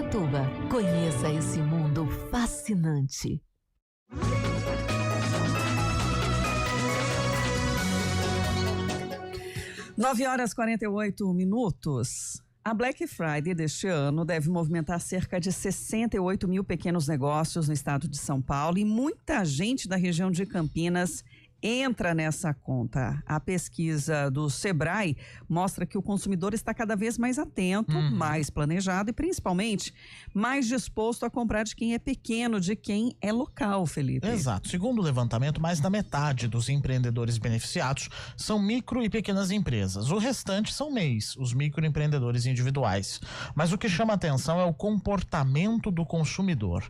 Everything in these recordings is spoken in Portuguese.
Indaiatuba. Conheça esse mundo fascinante. 9h48. A Black Friday deste ano deve movimentar cerca de 68 mil pequenos negócios no estado de São Paulo e muita gente da região de Campinas entra nessa conta. A pesquisa do Sebrae mostra que o consumidor está cada vez mais atento, mais planejado e principalmente mais disposto a comprar de quem é pequeno, de quem é local, Felipe. Exato. Segundo o levantamento, mais da metade dos empreendedores beneficiados são micro e pequenas empresas. O restante são MEIs, os microempreendedores individuais. Mas o que chama atenção é o comportamento do consumidor.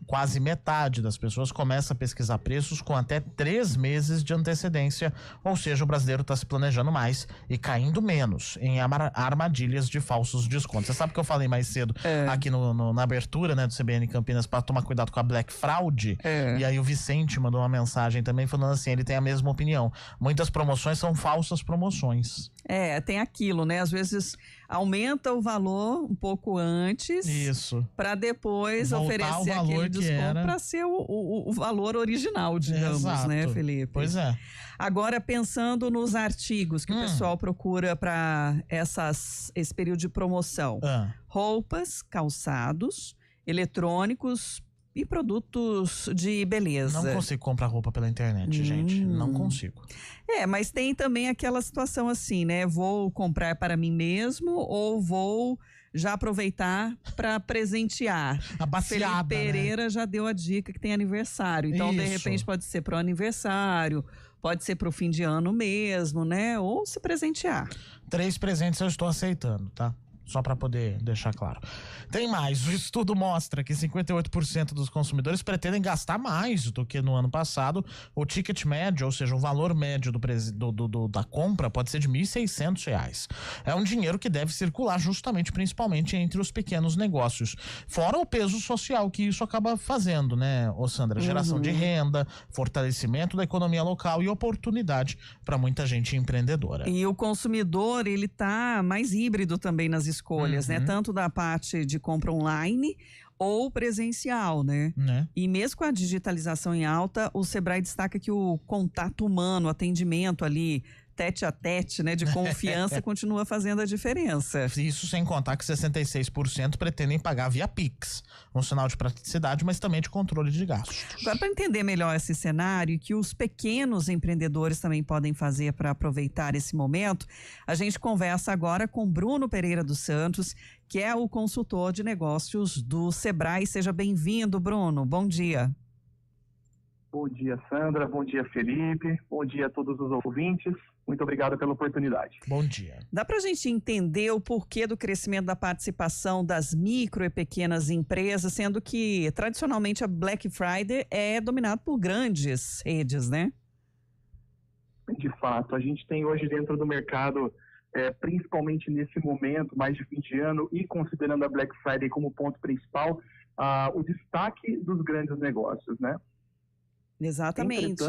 Quase metade das pessoas começa a pesquisar preços com até 3 meses de antecedência, ou seja, o brasileiro está se planejando mais e caindo menos em armadilhas de falsos descontos. Você sabe que eu falei mais cedo aqui na abertura, né, do CBN Campinas, para tomar cuidado com a Black Fraud, e aí o Vicente mandou uma mensagem também falando assim, ele tem a mesma opinião, muitas promoções são falsas promoções. Tem aquilo, né? Às vezes aumenta o valor um pouco antes. Isso. Para depois voltar oferecer aquele desconto para ser o valor original, digamos, né, Felipe? Pois é. Agora, pensando nos artigos que o pessoal procura para esse período de promoção. Roupas, calçados, eletrônicos e produtos de beleza. Não consigo comprar roupa pela internet, gente. Não consigo. Mas tem também aquela situação assim, né? Vou comprar para mim mesmo ou vou já aproveitar para presentear. A baciada, Felipe Pereira já deu a dica que tem aniversário. Então, de repente, pode ser pro aniversário, pode ser pro fim de ano mesmo, né? Ou se presentear. 3 presentes eu estou aceitando, tá? Só para poder deixar claro. Tem mais, o estudo mostra que 58% dos consumidores pretendem gastar mais do que no ano passado. O ticket médio, ou seja, o valor médio da compra pode ser de R$1.600. É um dinheiro que deve circular justamente, principalmente entre os pequenos negócios. Fora o peso social que isso acaba fazendo, né, ô Sandra? Geração de renda, fortalecimento da economia local e oportunidade para muita gente empreendedora. E o consumidor, ele tá mais híbrido também nas escolhas, né? Tanto da parte de compra online ou presencial, né? E mesmo com a digitalização em alta, o Sebrae destaca que o contato humano, o atendimento ali, tete a tete, né, de confiança, continua fazendo a diferença. Isso sem contar que 66% pretendem pagar via Pix, um sinal de praticidade, mas também de controle de gastos. Agora, para entender melhor esse cenário, que os pequenos empreendedores também podem fazer para aproveitar esse momento, a gente conversa agora com Bruno Pereira dos Santos, que é o consultor de negócios do Sebrae. Seja bem-vindo, Bruno. Bom dia. Bom dia, Sandra. Bom dia, Felipe. Bom dia a todos os ouvintes. Muito obrigado pela oportunidade. Bom dia. Dá para a gente entender o porquê do crescimento da participação das micro e pequenas empresas, sendo que tradicionalmente a Black Friday é dominada por grandes redes, né? De fato, a gente tem hoje dentro do mercado, principalmente nesse momento, mais de fim de ano, e considerando a Black Friday como ponto principal, o destaque dos grandes negócios, né? Exatamente.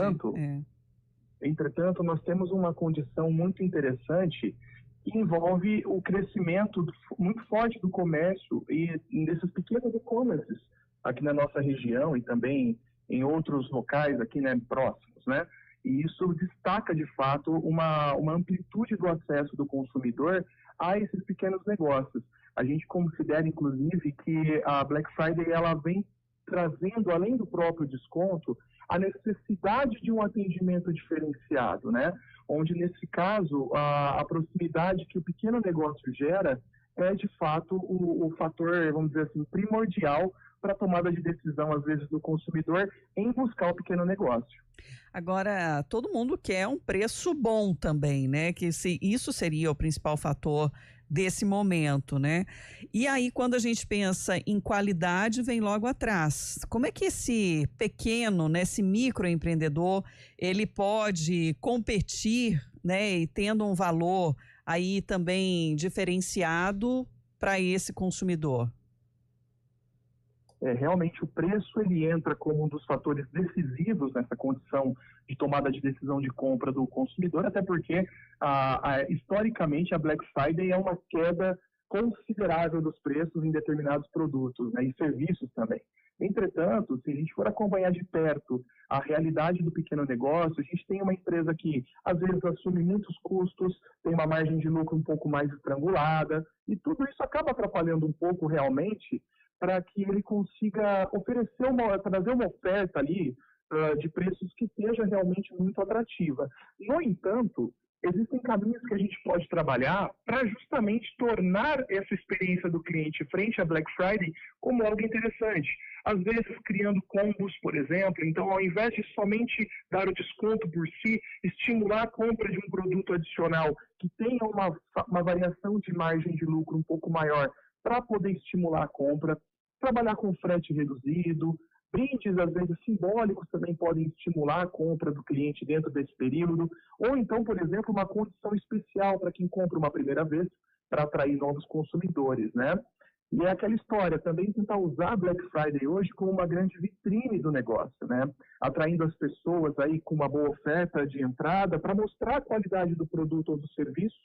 Entretanto, nós temos uma condição muito interessante que envolve o crescimento muito forte do comércio e desses pequenos e-commerces aqui na nossa região e também em outros locais aqui, né, próximos, né? E isso destaca, de fato, uma amplitude do acesso do consumidor a esses pequenos negócios. A gente considera, inclusive, que a Black Friday ela vem trazendo, além do próprio desconto, a necessidade de um atendimento diferenciado, né? Onde, nesse caso, a proximidade que o pequeno negócio gera é, de fato, o fator, vamos dizer assim, primordial para a tomada de decisão, às vezes, do consumidor em buscar o pequeno negócio. Agora, todo mundo quer um preço bom também, né? Que isso seria o principal fator desse momento, né? E aí, quando a gente pensa em qualidade, vem logo atrás. Como é que esse pequeno, né, esse microempreendedor, ele pode competir, né, e tendo um valor aí também diferenciado para esse consumidor? Realmente o preço ele entra como um dos fatores decisivos nessa condição de tomada de decisão de compra do consumidor, até porque historicamente a Black Friday é uma queda considerável dos preços em determinados produtos, né, e serviços também. Entretanto, se a gente for acompanhar de perto a realidade do pequeno negócio, a gente tem uma empresa que, às vezes, assume muitos custos, tem uma margem de lucro um pouco mais estrangulada, e tudo isso acaba atrapalhando um pouco realmente para que ele consiga trazer uma oferta ali de preços que seja realmente muito atrativa. No entanto, existem caminhos que a gente pode trabalhar para justamente tornar essa experiência do cliente frente à Black Friday como algo interessante. Às vezes criando combos, por exemplo, então ao invés de somente dar o desconto por si, estimular a compra de um produto adicional que tenha uma variação de margem de lucro um pouco maior para poder estimular a compra, trabalhar com frete reduzido, brindes, às vezes, simbólicos também podem estimular a compra do cliente dentro desse período, ou então, por exemplo, uma condição especial para quem compra uma primeira vez, para atrair novos consumidores, né? E é aquela história, também tentar usar a Black Friday hoje como uma grande vitrine do negócio, né? Atraindo as pessoas aí com uma boa oferta de entrada para mostrar a qualidade do produto ou do serviço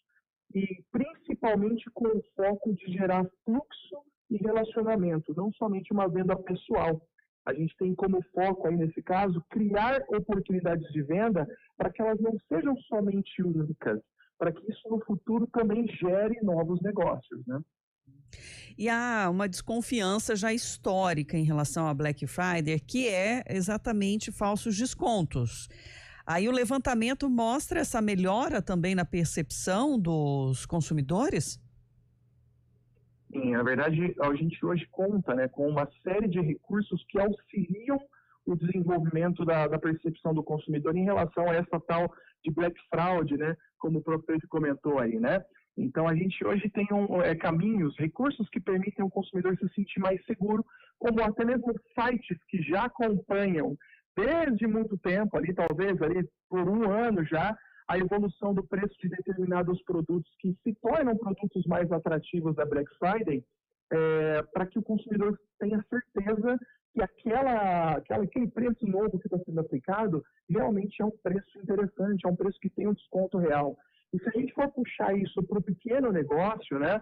e principalmente com o foco de gerar fluxo e relacionamento, não somente uma venda pessoal. A gente tem como foco aí nesse caso criar oportunidades de venda para que elas não sejam somente únicas, para que isso no futuro também gere novos negócios, né? E há uma desconfiança já histórica em relação à Black Friday, que é exatamente falsos descontos. Aí o levantamento mostra essa melhora também na percepção dos consumidores? Sim, na verdade, a gente hoje conta, né, com uma série de recursos que auxiliam o desenvolvimento da percepção do consumidor em relação a essa tal de Black Fraud, né, como o próprio Pedro comentou aí, né? Então, a gente hoje tem caminhos, recursos que permitem o consumidor se sentir mais seguro, como até mesmo sites que já acompanham desde muito tempo, ali talvez ali por um ano já, a evolução do preço de determinados produtos que se tornam produtos mais atrativos da Black Friday, para que o consumidor tenha certeza que aquele preço novo que está sendo aplicado realmente é um preço interessante, é um preço que tem um desconto real. E se a gente for puxar isso para o pequeno negócio, né,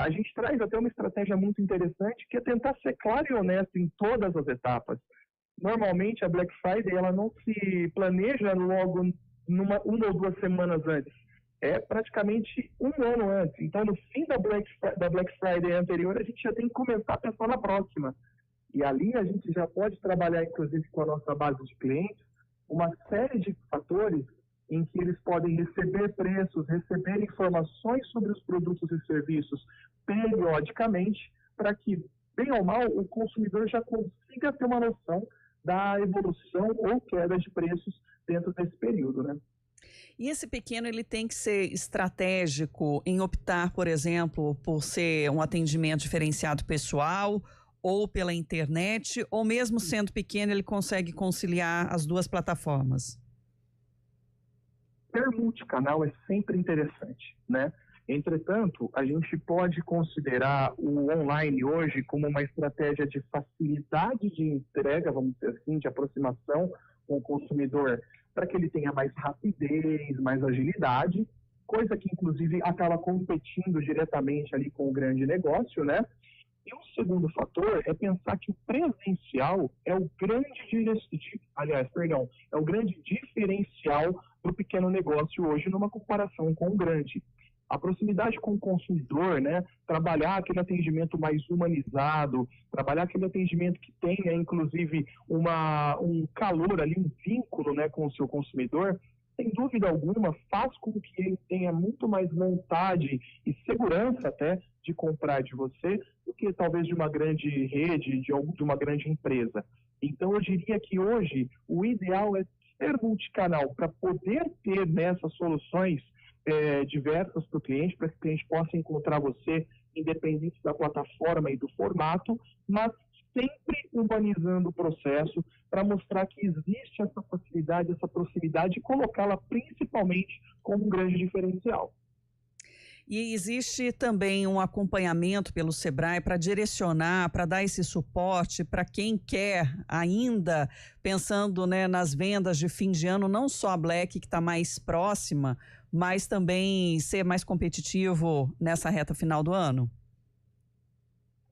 a gente traz até uma estratégia muito interessante, que é tentar ser claro e honesto em todas as etapas. Normalmente, a Black Friday ela não se planeja logo uma ou 2 semanas antes. É praticamente um ano antes. Então, no fim da Black Friday anterior, a gente já tem que começar a pensar na próxima. E ali a gente já pode trabalhar, inclusive, com a nossa base de clientes, uma série de fatores em que eles podem receber preços, receber informações sobre os produtos e serviços periodicamente, para que, bem ou mal, o consumidor já consiga ter uma noção da evolução ou queda de preços dentro desse período, né? E esse pequeno, ele tem que ser estratégico em optar, por exemplo, por ser um atendimento diferenciado pessoal ou pela internet, ou mesmo sendo pequeno, ele consegue conciliar as duas plataformas? Ter multicanal é sempre interessante, né? Entretanto, a gente pode considerar o online hoje como uma estratégia de facilidade de entrega, vamos dizer assim, de aproximação com o consumidor, para que ele tenha mais rapidez, mais agilidade, coisa que, inclusive, acaba competindo diretamente ali com o grande negócio, né? E um segundo fator é pensar que o presencial é o grande diferencial do pequeno negócio hoje numa comparação com o grande. A proximidade com o consumidor, né? Trabalhar aquele atendimento mais humanizado, trabalhar aquele atendimento que tenha, inclusive, um calor ali, um vínculo, né, com o seu consumidor, sem dúvida alguma, faz com que ele tenha muito mais vontade e segurança até de comprar de você do que talvez de uma grande rede, de uma grande empresa. Então, eu diria que hoje o ideal é ser multicanal para poder ter nessas soluções diversas para o cliente, para que o cliente possa encontrar você independente da plataforma e do formato, mas sempre humanizando o processo para mostrar que existe essa facilidade, essa proximidade e colocá-la principalmente como um grande diferencial. E existe também um acompanhamento pelo Sebrae para direcionar, para dar esse suporte para quem quer ainda, pensando, né, nas vendas de fim de ano, não só a Black que está mais próxima, mas também ser mais competitivo nessa reta final do ano?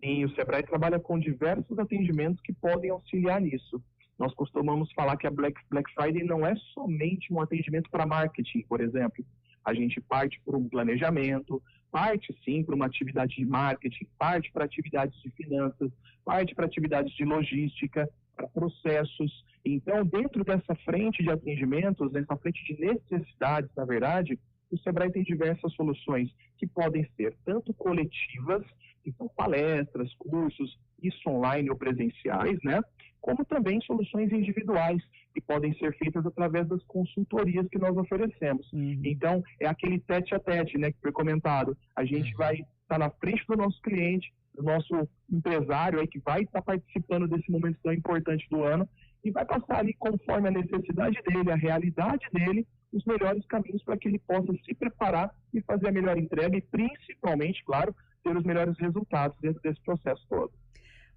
Sim, o Sebrae trabalha com diversos atendimentos que podem auxiliar nisso. Nós costumamos falar que a Black Friday não é somente um atendimento para marketing, por exemplo. A gente parte por um planejamento, parte sim para uma atividade de marketing, parte para atividades de finanças, parte para atividades de logística, para processos. Então, dentro dessa frente de atendimentos, dessa frente de necessidades, na verdade, o Sebrae tem diversas soluções que podem ser tanto coletivas, que são palestras, cursos, isso online ou presenciais, né? Como também soluções individuais, que podem ser feitas através das consultorias que nós oferecemos. Então, é aquele tete-a-tete, né, que foi comentado. A gente vai estar na frente do nosso cliente, do nosso empresário aí, que vai estar participando desse momento tão importante do ano, e vai passar ali, conforme a necessidade dele, a realidade dele, os melhores caminhos para que ele possa se preparar e fazer a melhor entrega e, principalmente, claro, ter os melhores resultados dentro desse processo todo.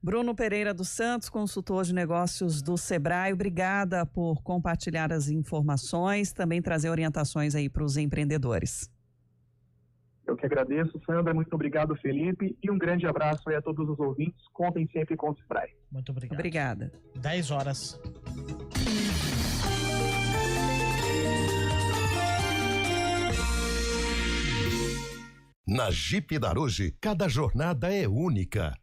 Bruno Pereira dos Santos, consultor de negócios do Sebrae, obrigada por compartilhar as informações, também trazer orientações aí para os empreendedores. Eu que agradeço, Sandra, muito obrigado, Felipe, e um grande abraço aí a todos os ouvintes, contem sempre com o Sebrae. Muito obrigado. Obrigada. 10 horas. Na Jeep Daruge, cada jornada é única.